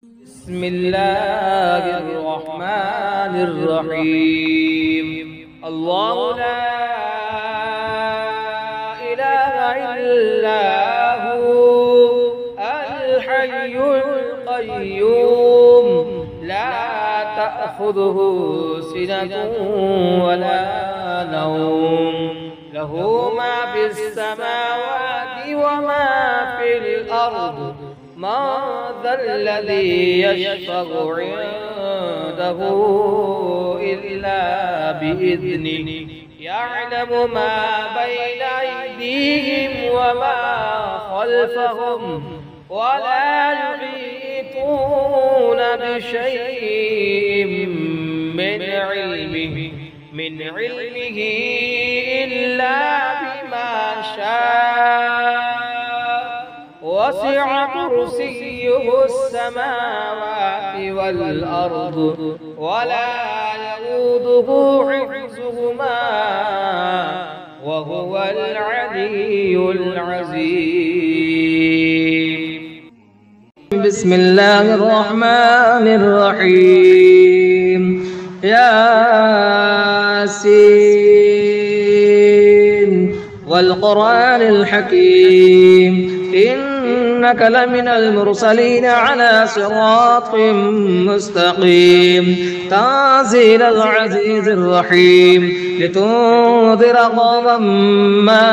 بسم الله الرحمن الرحيم. الله لا إله إلا هو الحي القيوم لا تأخذه سنة ولا نوم له ما في السماوات وما في الأرض ما ذا الذي يشفع عنده إلا بإذنه يعلم ما بين أيديهم وما خلفهم ولا يحيطون بشيء من علمه إلا بما شاء وسع كرسيه السماوات والأرض ولا يؤوده حفظهما وهو العلي العظيم. بسم الله الرحمن الرحيم. ياسين والقرآن الحكيم إنك لمن المرسلين على صراط مستقيم تنزيل العزيز الرحيم لتنذر قوما ما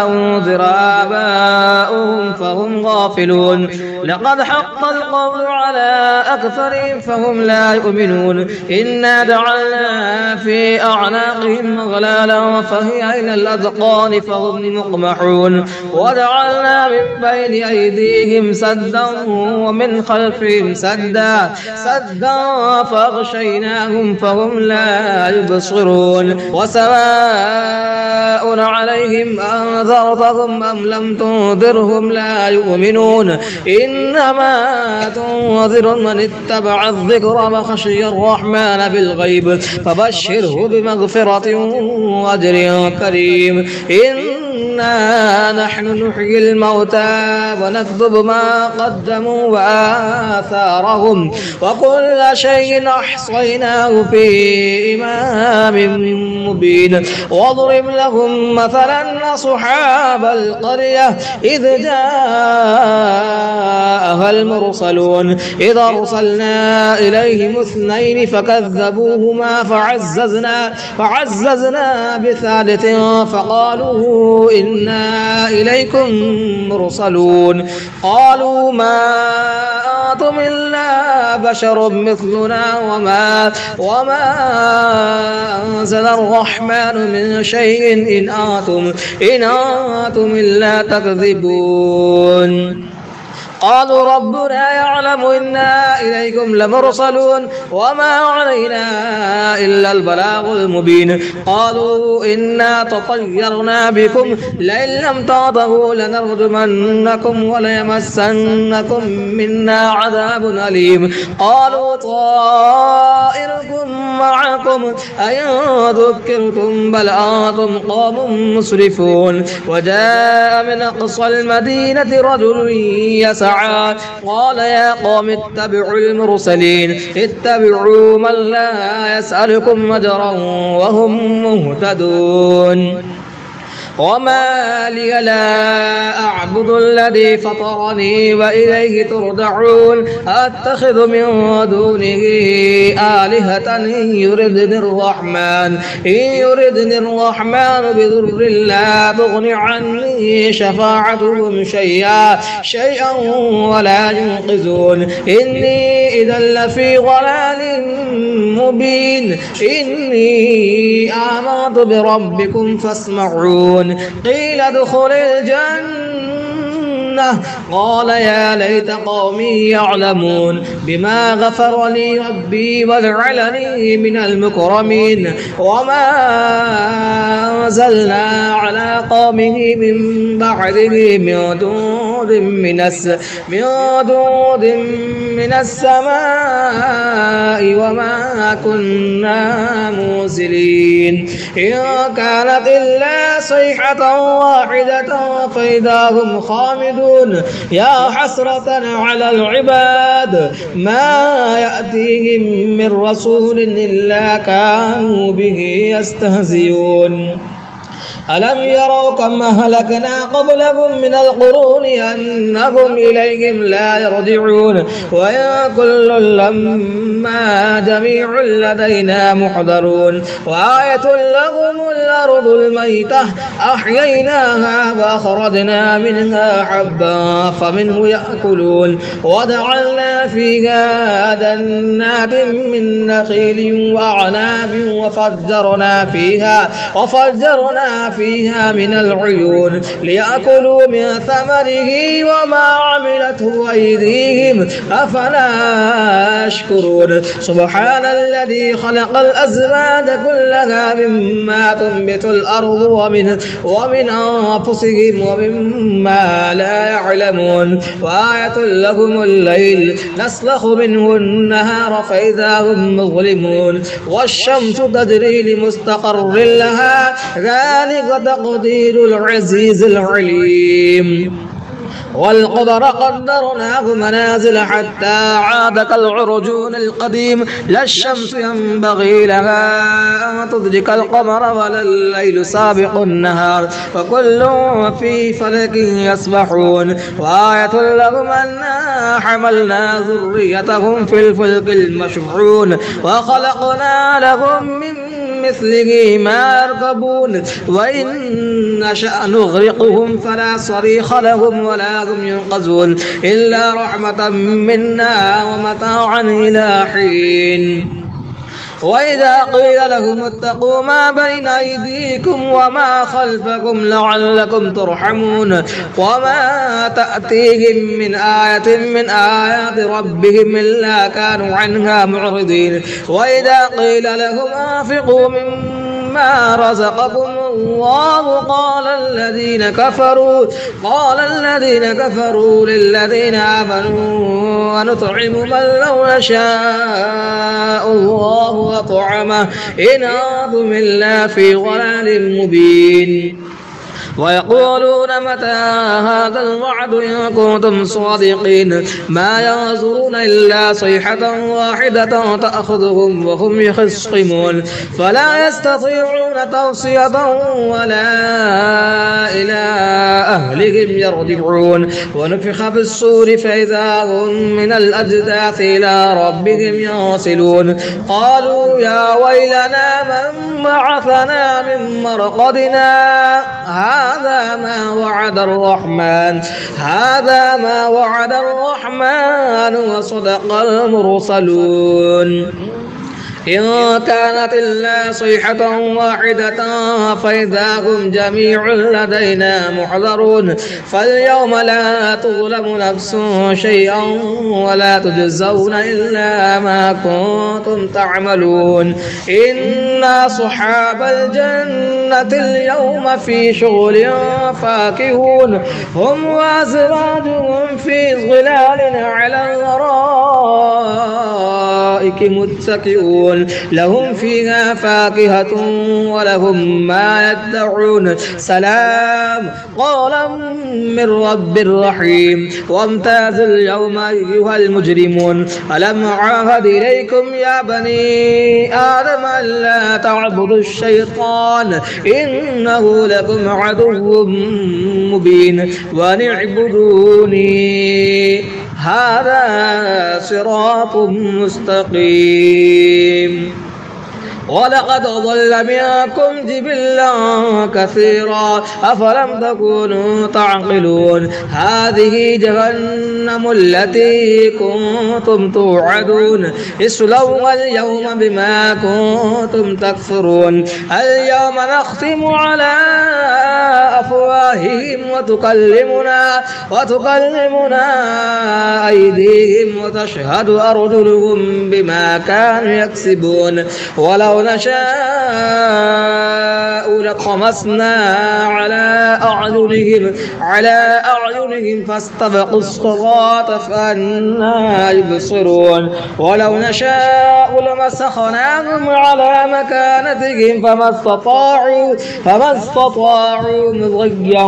أنذر آباؤهم فهم غافلون لقد حق القول على أكثرهم فهم لا يؤمنون إنا جعلنا في أعناقهم أغلالا فهي إلى الأذقان فهم مقمحون وجعلنا من بين أيديهم سدا ومن خلفهم سدا فأغشيناهم فهم لا يبصرون وسواء عليهم أنذرتهم أم لم تنذرهم لا يؤمنون إنما تنذر من اتبع الذكر وخشي الرحمن بالغيب فبشره بمغفرة وأجر كريم. إنا نحن نحيي الموتى ونكتب ما قدموا وآثارهم وكل شيء أحصيناه في إمام مبين. واضرب لهم مثلا أصحاب القرية إذ جاءها المرسلون إذ أرسلنا إليهم اثنين فكذبوهما فعززنا بثالث فقالوا إنا إليكم مرسلون قالوا ما أنتم إلا بشر مثلنا وما أنزل الرحمن من شيء إن أنتم إلا تكذبون. قالوا ربنا يعلم إنا إليكم لمرسلون وما علينا إلا البلاغ المبين. قالوا إنا تطيرنا بكم لئن لم تنتهوا لنرجمنكم وليمسنكم منا عذاب أليم. قالوا طائركم معكم أئن ذكرتم بل أنتم قوم مسرفون. وجاء من أقصى المدينة رجل يسعى قال يا قوم اتبعوا المرسلين اتبعوا من لا يسألكم أجرا وهم مهتدون. وما لي لا أعبد الذي فطرني وإليه ترجعون أتخذ من دونه آلهة إن يردني الرحمن بضر لا تغن عني شفاعتهم شيئا ولا ينقذون. إني إذا لفي ضلال مبين. إني آمنت بربكم فاسمعون. قيل ادخل الجنة قال يا ليت قومي يعلمون بما غفر لي ربي وجعلني من المكرمين. وما أنزلنا على قومه من بعده من دود من السماء وما كنا مرسلين إن كانت إلا صيحة واحدة فإذا هم خامدون يا حسرة على العباد ما يأتيهم من رسول إلا كانوا به يستهزئون ألم يروا كم أهلكنا قبلهم من القرون أنهم إليهم لا يرجعون وإن كل لما جميع لدينا محضرون وآية لهم الأرض الميتة أحييناها وأخرجنا منها حبا فمنه يأكلون وجعلنا فيها جنات من نخيل وأعناب وفجرنا فيها من العيون ليأكلوا من ثمره وما عملته أيديهم أفلا يشكرون سبحان الذي خلق الأزواج كلها مما تنبت الأرض ومن أنفسهم ومما لا يعلمون وآية لهم الليل نسلخ منه النهار فإذا هم مظلمون والشمس تجري لمستقر لها ذلك تقدير العزيز العليم والقمر قدرناه منازل حتى عاد كالعرجون القديم لا الشمس ينبغي لها أن تدرك القمر ولا الليل سابق النهار وكل في فلك يسبحون وآية لهم أنا حملنا ذريتهم في الفلك المشحون وخلقنا لهم من مثله ما يركبون وإن نشأ نغرقهم فلا صريخ لهم ولا هم ينقذون إلا رحمة منا ومتاعا إلى حين وإذا قيل لهم اتقوا ما بين أيديكم وما خلفكم لعلكم ترحمون وما تأتيهم من آية من آيات ربهم إلا كانوا عنها معرضين وإذا قيل لهم أنفقوا مما رزقكم الله قال الذين كفروا للذين آمنوا ونطعم من لو يشاء الله أطعمه إن أنتم إلا في ضلال مبين ويقولون متى هذا الوعد إن كنتم صادقين ما ينظرون إلا صيحة واحدة تأخذهم وهم يخصمون فلا يستطيعون توصية ولا إلى أهلهم يرجعون ونفخ في الصور فإذا هم من الأجداث إلى ربهم ينسلون قالوا يا ويلنا من بعثنا من مرقدنا هذا ما وعد الرحمن وصدق المرسلون إن كانت إلا صيحة واحدة فإذا هم جميع لدينا محضرون فاليوم لا تظلم نفس شيئا ولا تجزون إلا ما كنتم تعملون إن أصحاب الجنة اليوم في شغل فاكهون هم وأزواجهم في ظلال على الأرائك متكئون لهم فيها فاكهة ولهم ما يدعون سلام قولا من رب رحيم وامتاز اليوم أيها المجرمون ألم أعهد إليكم يا بني آدم ألا تعبدوا الشيطان إنه لكم عدو مبين وأن اعبدوني هذا صراط مستقيم ولقد ضل منكم جبلا كثيرا أفلم تكونوا تعقلون هذه جهنم التي كنتم توعدون اصلوها اليوم بما كنتم تكفرون اليوم نختم على أفواههم وتكلمنا أيديهم وتشهد أرجلهم بما كانوا يكسبون ولو ولو نشاء لطمسنا على أعينهم فاستبقوا الصراط فأنى يبصرون ولو نشاء لمسخناهم على مكانتهم فما استطاعوا مضيا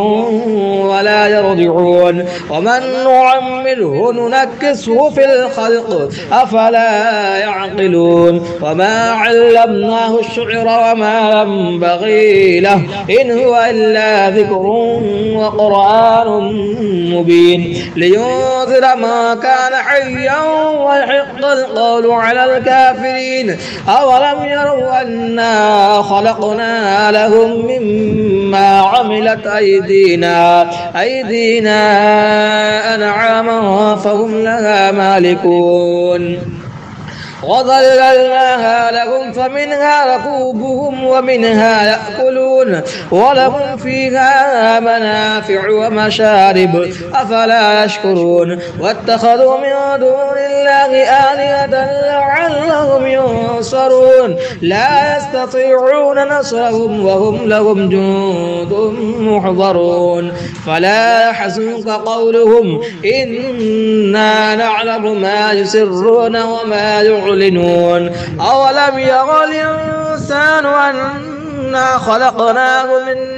ولا يرجعون ومن نعمره ننكسه في الخلق أفلا يعقلون وما علمناه الشعر وما ينبغي له إن هو إلا ذكر وقرآن مبين لينذر ما كان حيا ويحق القول على الكافرين أولم يروا أنا خلقنا لهم مما عملت أيدينا أنعاما فهم لها مالكون وظللناها لهم فمنها ركوبهم ومنها يأكلون ولهم فيها منافع ومشارب أفلا يشكرون واتخذوا من دون الله آلهة لعلهم ينصرون لا يستطيعون نصرهم وهم لهم جند محضرون فلا يحزنك قولهم إنا نعلم ما يسرون وما يعلنون أولم ير الإنسان أنا خلقناه من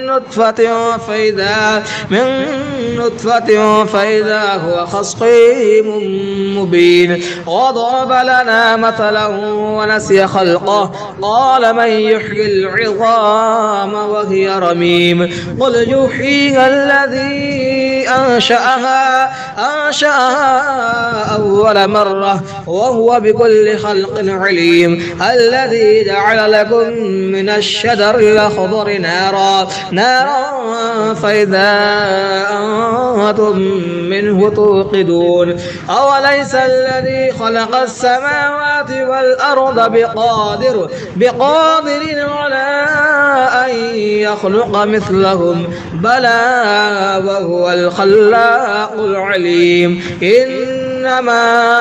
نطفة فإذا هو خصيم مبين وضرب لنا مثلا ونسي خلقه قال من يحيي العظام وهي رميم قل يحييها الذي أنشأها أول مرة وهو بكل خلق عليم الذي جعل لكم من الشجر الأخضر نارا فإذا أنتم منه توقدون أوليس الذي خلق السماوات والأرض بقادر على أن يخلق مثلهم بلى وهو الخلاق العليم إنما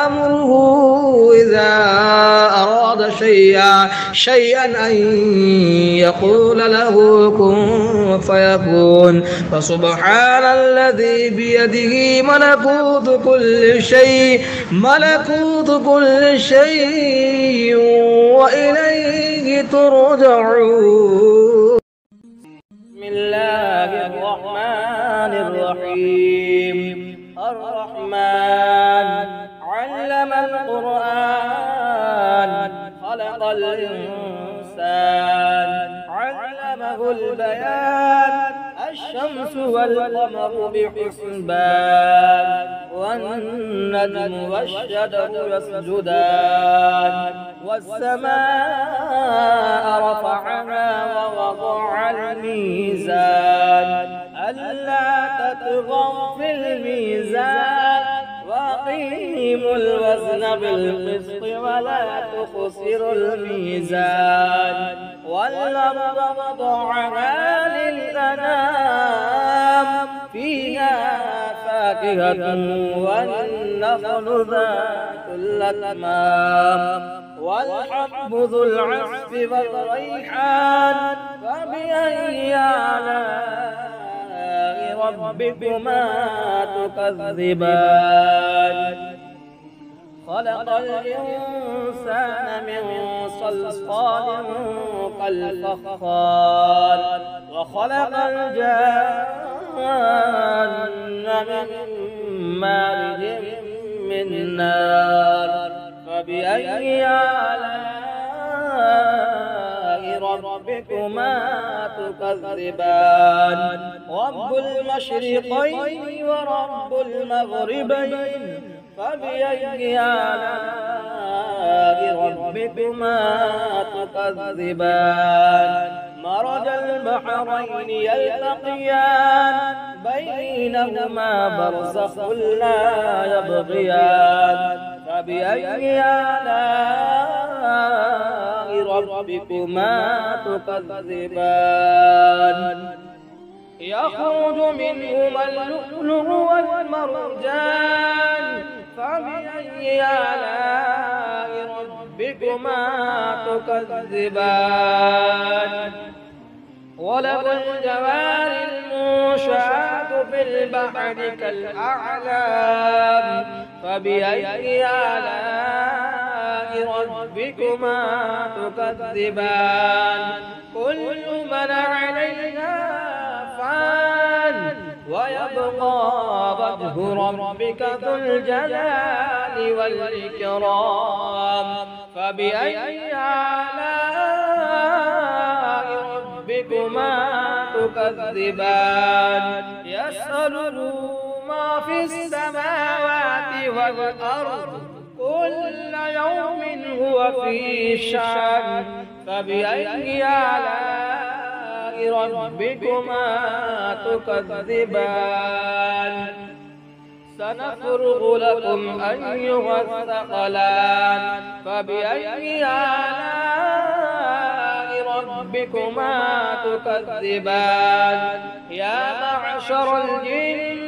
أمره إذا أراد شيئا أن يقول له كن فيكون فسبحان الذي بيده ملكوت كل شيء وإليه ترجعون بسم الله الرحمن الرحيم الرحمن علم القرآن خلق الإنسان علمه البيان الشمس والقمر بحسبان والنجم والشجر يسجدان والسماء رفعها ووضع الميزان ألا تطغوا في الميزان وأقيموا الوزن بالقسط ولا تخسروا الميزان والأرض وضعها للأنام فيها فاكهة والنخل ذات الأكمام والحب ذو العصف والريحان فبأي آلاء ربكما تكذبان خلق الإنسان من صلصال كالفخار وخلق الجان من مارج من نار فبأي آلاء ربكما تكذبان رب المشرقين ورب المغربين فبأي آلاء ربكما تكذبان مرج البحرين يلتقيان بينهما برزخ لا يبغيان فبأي آلاء ربكما تكذبان يخرج منهما اللؤلؤ والمرجان فبأي آلاء ربكما تكذبان وله الجوار المنشآت في البحر كالأعلام فبأي آلاء ربكما تكذبان كل من عليها فان ويبقى وجه ربك ذو الجلال والإكرام فبأي آلاء ربكما تكذبان يسأله ما في السماوات والأرض كل يوم هو في شأن فبأي آلاء ربكما تكذبان سنفرغ لكم أيها الثقلان فبأي آلاء ربكما تكذبان يا معشر الجن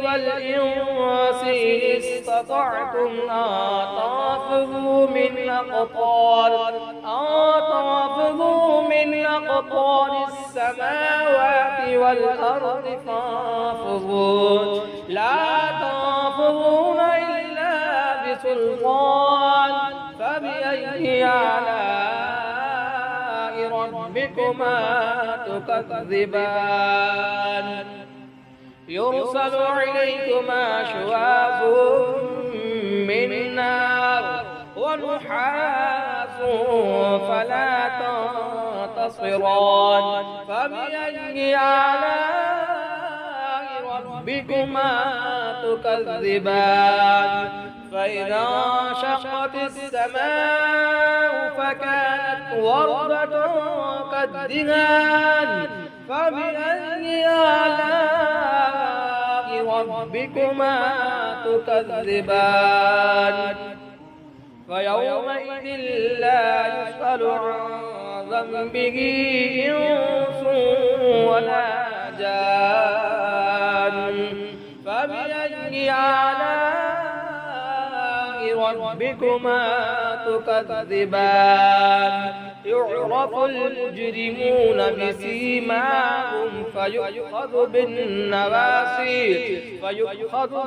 والإنس إن استطعتم أن تنفذوا من أقطار السماوات والأرض فانفذوا لا تنفذون إلا بسلطان فبأي آلاء ربكما تكذبان يرسل عليكما شواظ من نار ونحاس فلا تنتصران فبأي آلاء ربكما تكذبان فإذا انشقت السماء فكانت وردة كالدهان فبأي آلاء ربكما تكذبان فيومئذ لا يسأل عن ذنبه إنس ولا جان فبأي آلاء ربكما تكذبان يعرف المجرمون بسيماهم فيؤخذ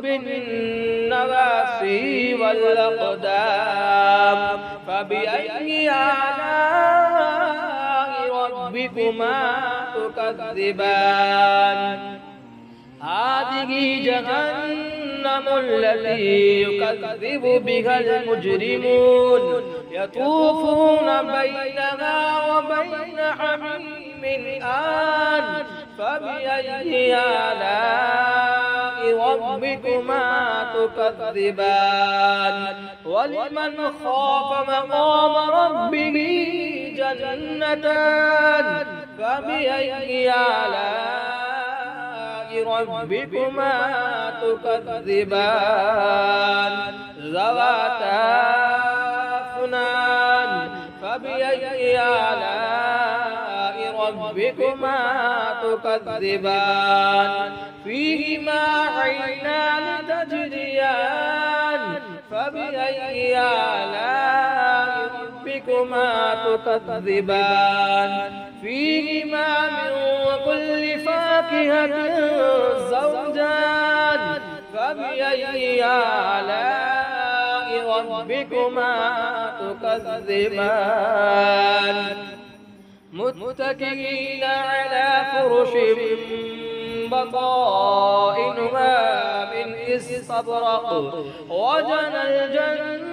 بالنواسي والأقدام فبأي آلاء ربكما تكذبان هذه جهنم التي يكذب بها المجرمون يطوفون بينها وبين حميم آن فبأي آلاء ربكما تكذبان ولمن خاف مقام ربه جنتان فبأي آلاء ربكما تكذبان ذواتا أفنان فبأي آلاء ربكما تكذبان فيهما عينان تجريان فبأي آلاء ربكما تكذبان فيهما من كل فاكهة زوجان فبأي آلاء ربكما تكذبان متكئين على فرش بطائنها من استبرق وجنى الجنتين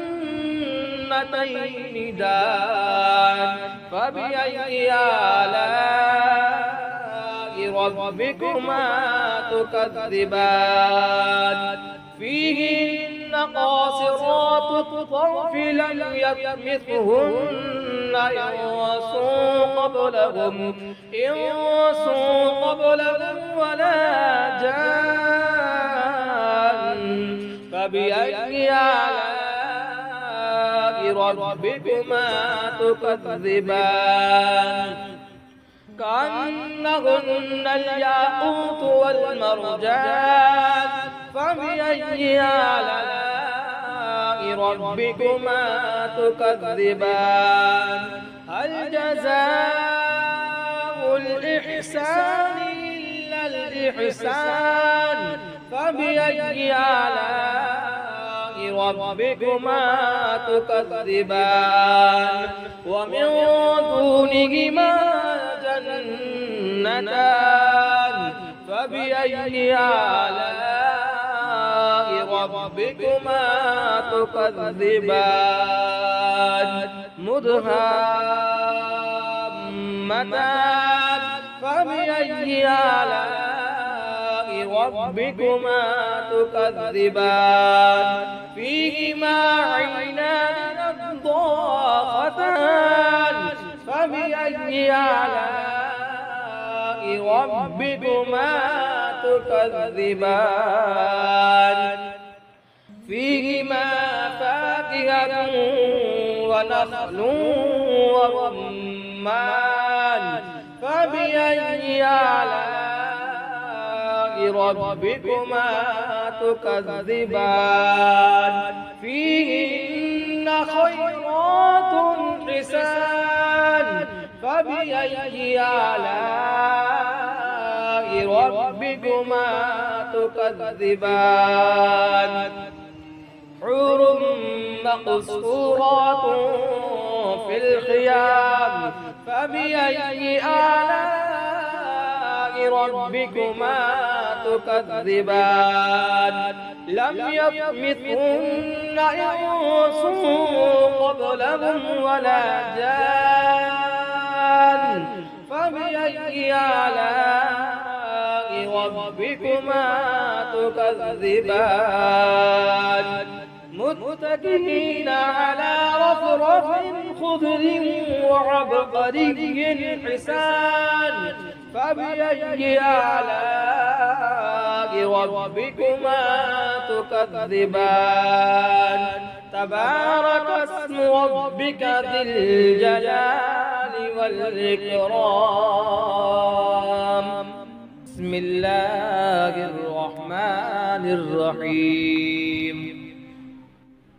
دان فبأي آلاء ربكما تكذبان فيهن قاصرات الطرف لم يطمثهن إنس قبلهم ولا جان فبأي آلاء ربكما تكذبان كأنهن الياقوت والمرجان فبأي آلاء ربكما تكذبان هل جزاء الإحسان إلا الإحسان فبأي آلاء ربكما تكذبان ومن دونهما جنتان فبأي آلاء ربكما تكذبان مدهامتان فبأي آلاء ربكما تكذبان فيهما عينان نضاختان فبأي آلاء ربكما تكذبان فيهما فاكهة ونخل ورمان فبأي آلاء ربكما تكذبان فيهن خيرات حسان فبأي آلاء ربكما تكذبان حور مقصورات في الخيام فبأي آلاء ربكما تكذبان لم يطمثهن إنس قبلهم ولا جان فبأي آلاء ربكما تكذبان متكئين على رفرف خضر وعبقري حسان فبأي آلاء ربكما تكذبان تبارك اسم ربك ذي الجلال والإكرام بسم الله الرحمن الرحيم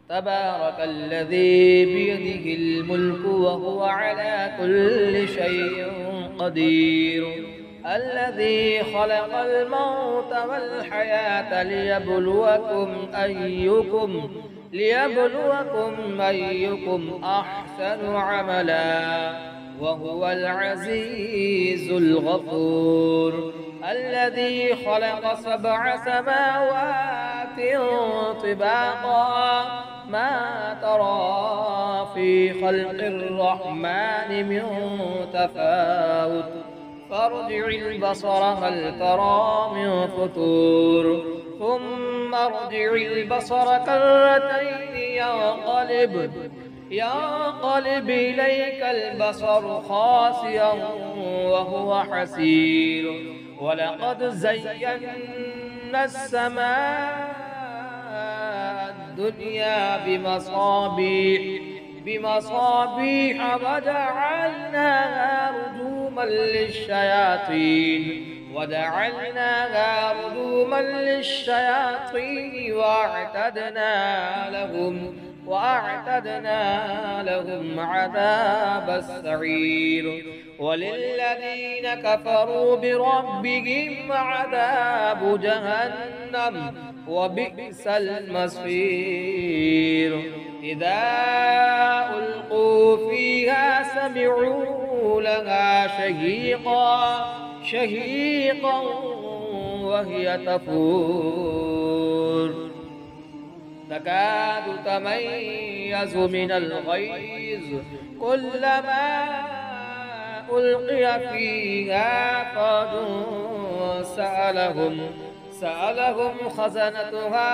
تبارك الذي بيده الملك وهو على كل شيء قدير الذي خلق الموت والحياة ليبلوكم أيكم أحسن عملا وهو العزيز الغفور الذي خلق 7 سماوات طباقا ما ترى في خلق الرحمن من تفاوت فارجع البصر هل ترى من فطور ثم ارجع البصر كرتين ينقلب إليك البصر خاسئا وهو حسير ولقد زينا السماء الدنيا بمصابيح وجعلناها رجوما للشياطين وأعتدنا لهم عذاب السعير وللذين كفروا بربهم عذاب جهنم وبئس المصير إذا ألقوا فيها سمعوا لها شهيقا وهي تفور تكاد تميز من الغيظ كلما ألقي فيها فوج سألهم خزنتها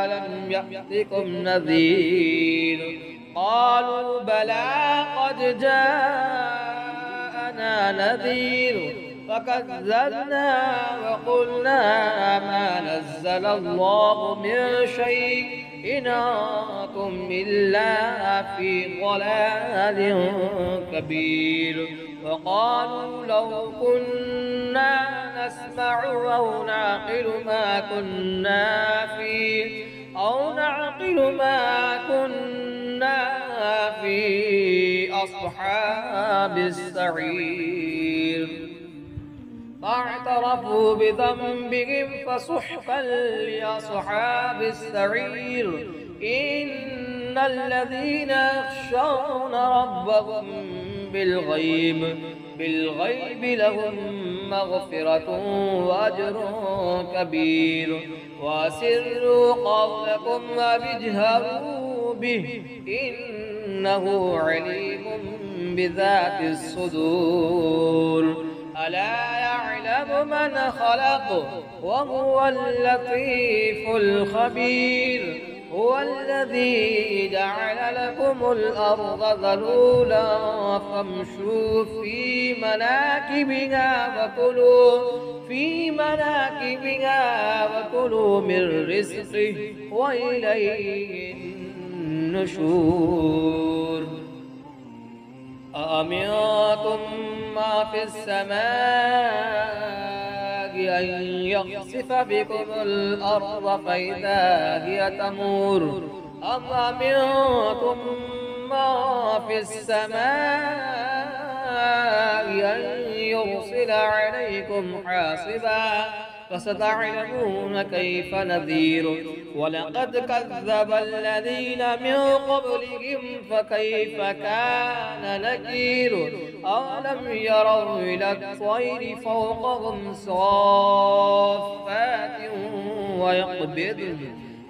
ألم يأتكم نذير قالوا بلى قد جاءنا نذير فكذبنا وقلنا ما نزل الله من شيء إن أنتم إلا في ضلال كبير وقالوا لو كنا نسمع أو نعقل ما كنا في أو نعقل ما كنا في أصحاب السعير فاعترفوا بذنبهم فسحقا لأصحاب السعير إن الذين يخشون ربهم بالغيب لهم مغفرة وأجر كبير وأسروا قولكم وأجهروا به إنه عليم بذات الصدور ألا يعلم من خلق وهو اللطيف الخبير هو الذي جعل لكم الأرض ذلولا فامشوا في مناكبها وكلوا من رزقه وإليه النشور أأمنتم ما في السماء أن يخسف بكم الأرض فإذا هي تمور أم أمنتم ما في السماء أن يرسل عليكم حاصبا فستعلمون كيف نذير ولقد كذب الذين من قبلهم فكيف كان نكير أولم يروا إلى الطير فوقهم صافات ويقبضن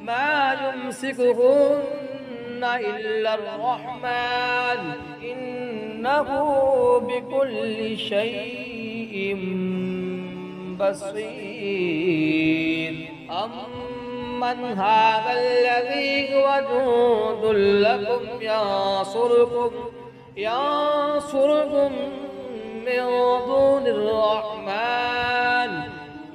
ما يمسكهن إلا الرحمن إنه بكل شيء بصير أمن هذا الذي هو جند لكم ينصركم من دون الرحمن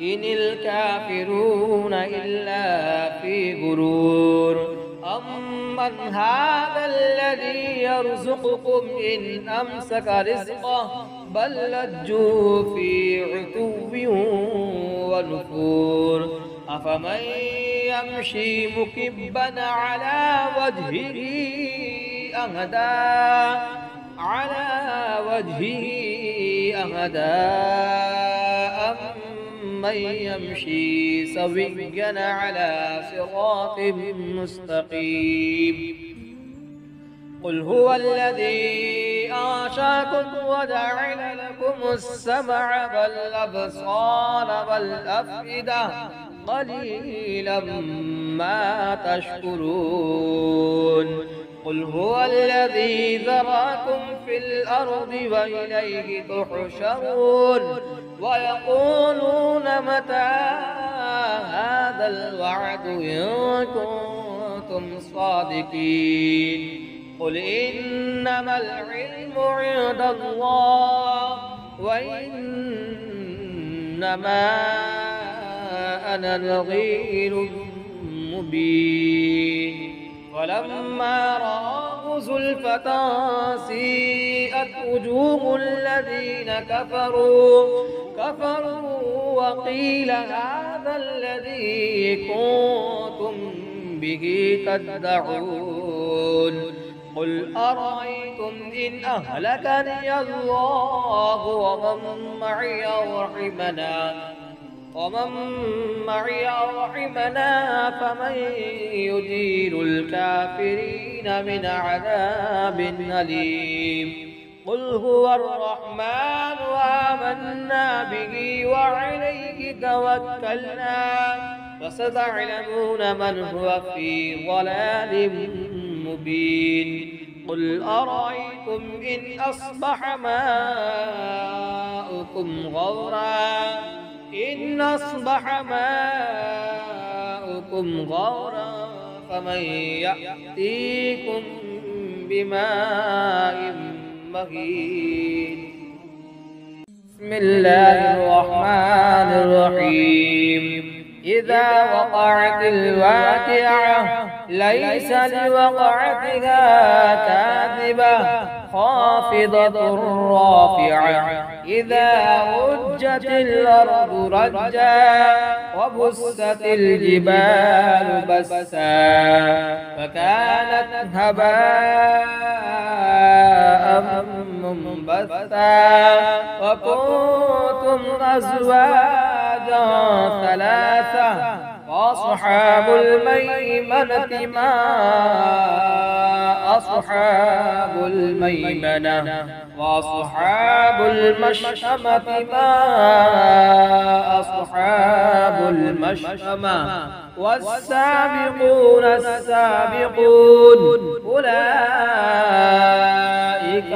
إن الكافرون إلا في غرور أمن هذا الذي يرزقكم إن أمسك رزقه بل لجوا في عتو ونفور أفمن يمشي مكبا على وجهه أهدى أمن يمشي سويا على صراط مستقيم قل هو الذي أنشأكم وجعل لكم السمع والأبصار والأفئدة قليلا ما تشكرون قل هو الذي ذراكم في الأرض وإليه تحشرون ويقولون متى هذا الوعد إن كنتم صادقين قل إنما العلم عند الله وإنما أنا نذير مبين فلما رأوا زلفة سيئت وجوه الذين كفروا وقيل هذا الذي كنتم به تدعون قل أرأيتم إن أهلكني الله ومن معي أو رحمنا فمن يجير الكافرين من عذاب أليم قل هو الرحمن آمنا به وعليه توكلنا فستعلمون من هو في ضلال مبين قل أرأيتم إن أصبح ماؤكم غورا فمن يأتيكم بماء مهين بسم الله الرحمن الرحيم إذا وقعت الواقعة ليس لوقعتها كاذبة خافضة رافعة إذا رجت الأرض رجا وبست الجبال بسا فكانت هباء منبثا وكنتم أزواجا ثلاثة وأصحاب الميمنة ما أصحاب الميمنة وأصحاب المشأمة ما أصحاب المشأمة والسابقون السابقون أولئك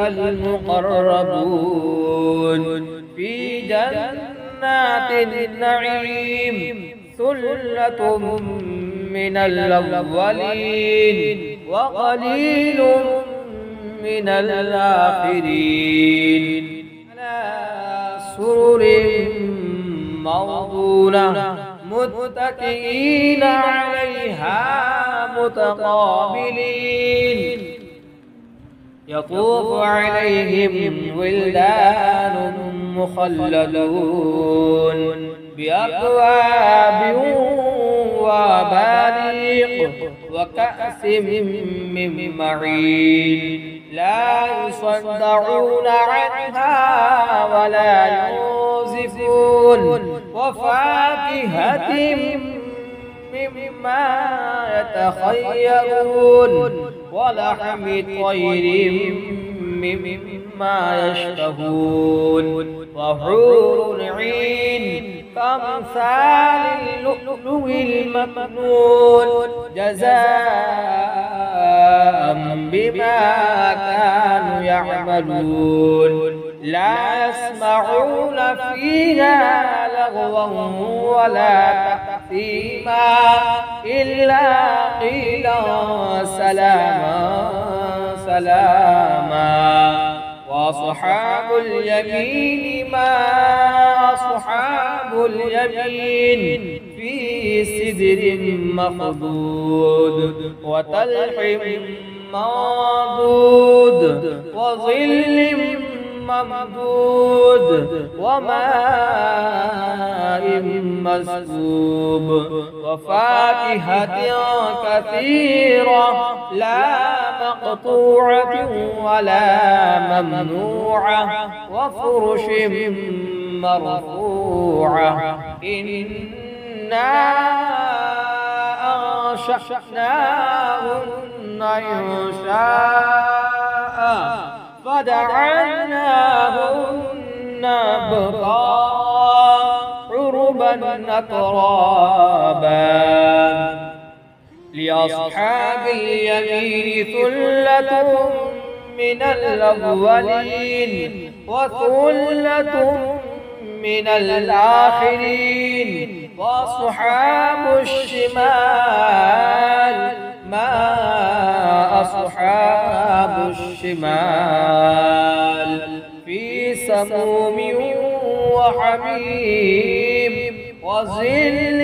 المقربون في جنات النعيم ثلة من الأولين وقليل من الآخرين على سرر موضونة متكئين عليها متقابلين يطوف عليهم ولدان مخلدون بأكواب وأباريق وكأس من معين لا يصدعون عنها ولا ينزفون وفاكهة مما يتخيرون ولحم طير مما يشتهون وحور عين كأمثال اللؤلؤ المكنون جزاء بما كانوا يعملون لا يسمعون فيها لغوا ولا تأثيما إلا قيلا سلاما سلاما وأصحاب اليمين ما أصحاب اليمين في سدر مخضود وطلح منضود وظل ممدود وماء مسكوب وفاكهة كثيرة لا مقطوعة ولا ممنوعة وفرش مرفوعة إنا أنشأناهن إنشاء فدعوناهن بكارا عربا أترابا لأصحاب اليمين ثلة من الأولين وثلة من الآخرين وأصحاب الشمال ما أصحاب الشمال في سموم وحميم وظل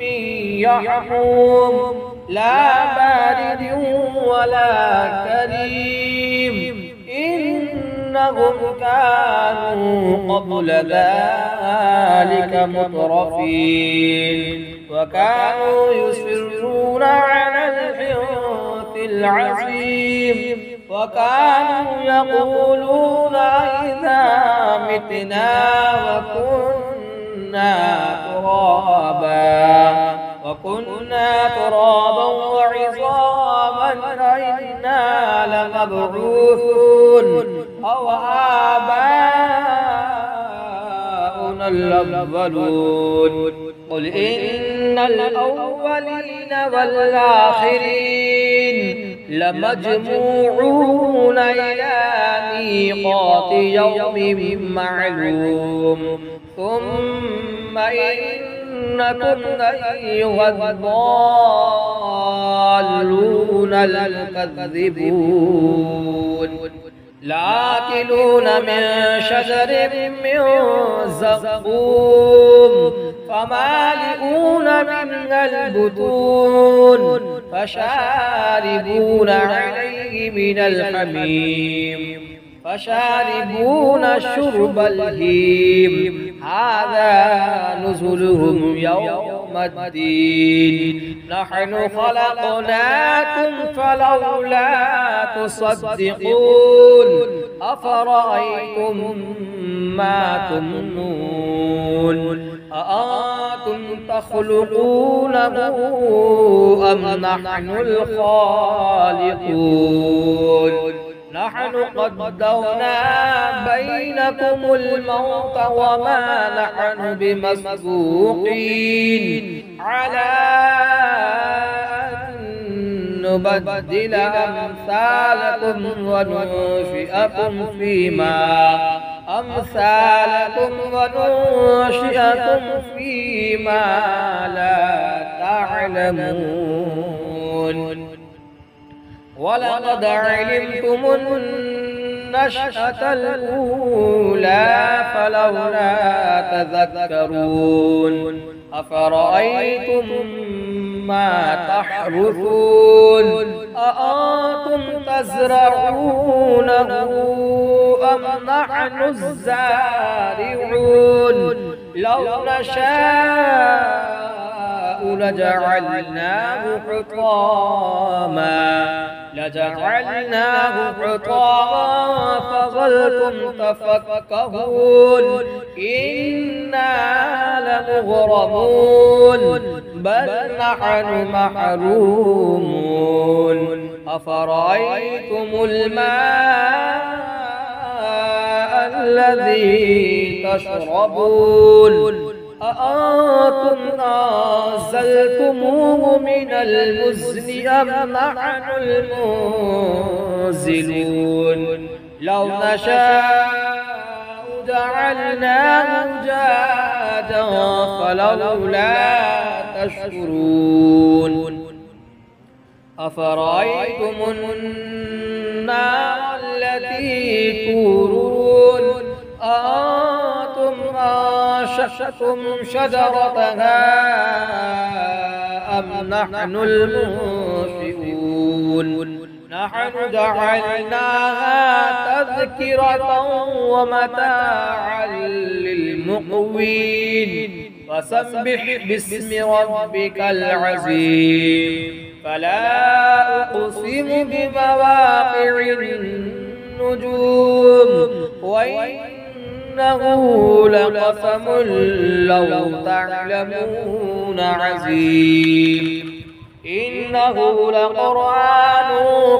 من يحموم لا بارد ولا كريم إنهم كانوا قبل ذلك مترفين وكانوا يصرون على الحنث العظيم وكانوا يقولون إذا متنا وكنا ترابا وعظاما أئنا لمبعوثون أو آباؤنا الأولون قل إن الأولين والآخرين لمجموعون إلى ميقات يوم معلوم ثم إنكم أيها الضالون المكذبون لآكلون من شجر من زقوم فمالئون منها البطون فشاربون عليه من الحميم فشاربون شرب الهيم هذا نزلهم يوم الدين نحن خلقناكم فلولا تصدقون أفرأيتم ما تمنون أأنتم تخلقونه أم نحن الخالقون نحن قدرنا بينكم الموت وما نحن بمسبوقين على أن نبدل أمثالكم وننشئكم فيما لا تعلمون ولقد علمتم النشأة الأولى فلولا تذكرون أفرأيتم ما تحرثون أأنتم تزرعونه أم نحن الزارعون لو نشاء لجعلناه حطاما فظلتم تفكهون إنا لمغرمون بل نحن محرومون أفرأيتم الماء الذي تشربون أأنتم أنزلتموه من المزن أم نحن المنزلون لو نشاء جعلناه أجاجا فلولا تشكرون أفرأيتم النار التي تورون أأنتم أنشأتم شجرتها أم نحن المنشئون نحن جعلناها تذكرة ومتاعا للمقوين فسبح باسم ربك العظيم فلا أقسم بمواقع النجوم وإنه لقسم لو تعلمون عظيم إنه لقرآن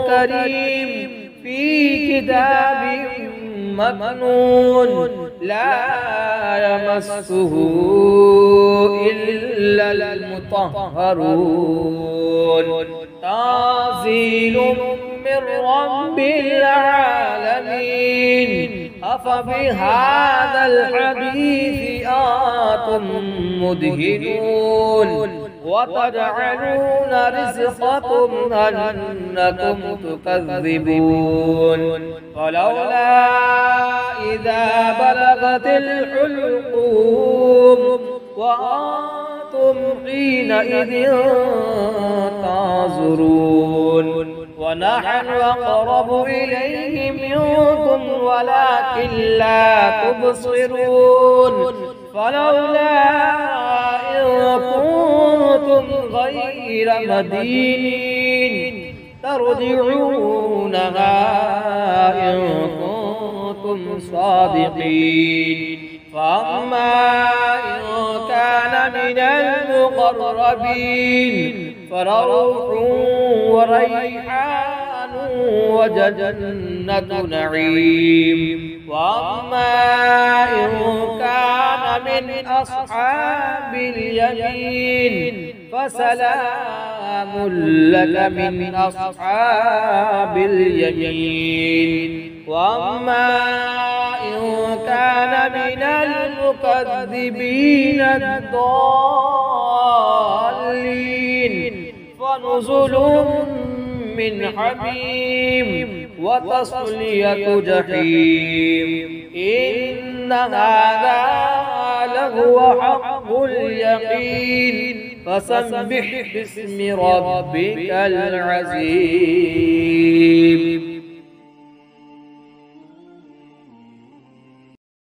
كريم في كتاب مكنون لا يمسه إلا المطهرون تنزيل من رب العالمين أفبهذا الحديث أنتم مدهنون وتجعلون رزقكم أنكم تكذبون فلولا إذا بلغت الحلقوم وأنتم حينئذ تنظرون ونحن أقرب إليه منكم ولكن لا تبصرون فلولا إن كنتم غير مدينين ترجعونها إن كنتم صادقين فأما إن كان من المقربين فروح وريحان وجنة نعيم وأما إن كان من أصحاب اليمين فسلام لك من أصحاب اليمين وأما إن كان من المكذبين الضالين فنزل من حميم وتصلية جحيم إن هذا لهو حق اليقين فسبح باسم ربك العظيم